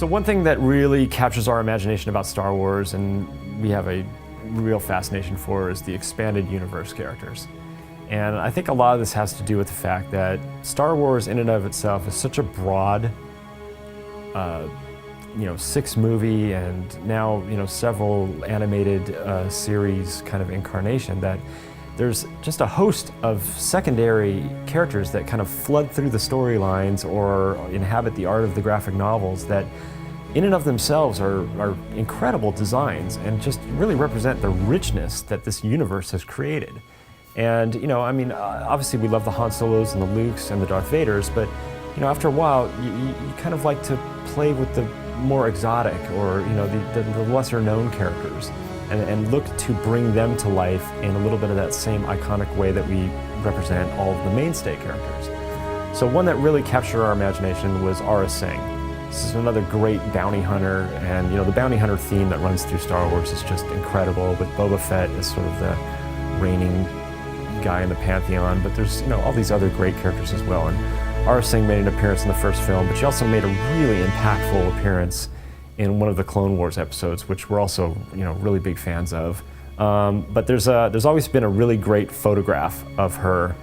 So one thing that really captures our imagination about Star Wars, and we have a real fascination for, is the expanded universe characters. And I think a lot of this has to do with the fact that Star Wars in and of itself is such a broad, 6-movie and now, several animated series kind of incarnation, that there's just a host of secondary characters that kind of flood through the storylines or inhabit the art of the graphic novels that in and of themselves are incredible designs and just really represent the richness that this universe has created. And, obviously we love the Han Solos and the Lukes and the Darth Vaders, but, after a while, you kind of like to play with the more exotic or, the lesser known characters and look to bring them to life in a little bit of that same iconic way that we represent all of the mainstay characters. So one that really captured our imagination was Aurra Sing. This is another great bounty hunter, and the bounty hunter theme that runs through Star Wars is just incredible, with Boba Fett as sort of the reigning guy in the pantheon, but there's all these other great characters as well. And Aurra Sing made an appearance in the first film, but she also made a really impactful appearance in one of the Clone Wars episodes, which we're also really big fans of. But there's always been a really great photograph of her,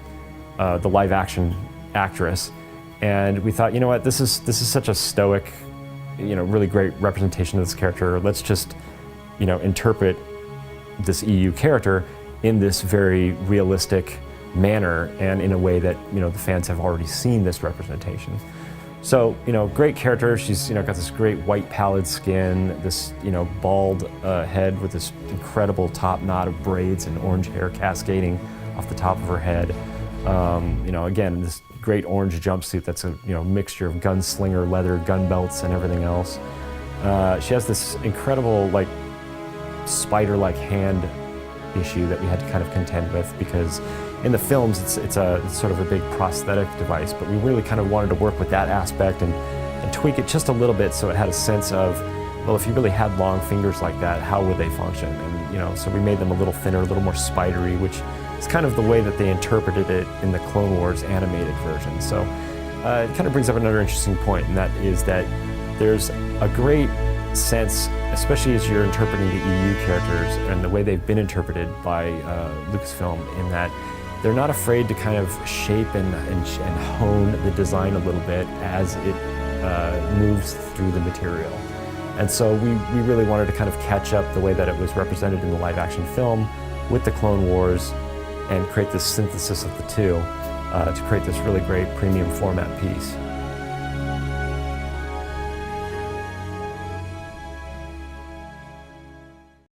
the live action actress, and we thought, this is such a stoic, really great representation of this character. Let's just interpret this EU character in this very realistic manner and in a way that the fans have already seen this representation. So great character. She's got this great white pallid skin, this bald head with this incredible top knot of braids and orange hair cascading off the top of her head. Again, this great orange jumpsuit that's a mixture of gunslinger leather, gun belts, and everything else. She has this incredible spider-like hand issue that we had to kind of contend with, because in the films it's sort of a big prosthetic device, but we really kind of wanted to work with that aspect and tweak it just a little bit so it had a sense of, well, if you really had long fingers like that, how would they function? And so we made them a little thinner, a little more spidery, which is kind of the way that they interpreted it in the Clone Wars animated version. So it kind of brings up another interesting point, and that is that there's a great sense, especially as you're interpreting the EU characters and the way they've been interpreted by Lucasfilm, in that they're not afraid to kind of shape and hone the design a little bit as it moves through the material. And so we really wanted to kind of catch up the way that it was represented in the live action film with the Clone Wars and create this synthesis of the two to create this really great premium format piece.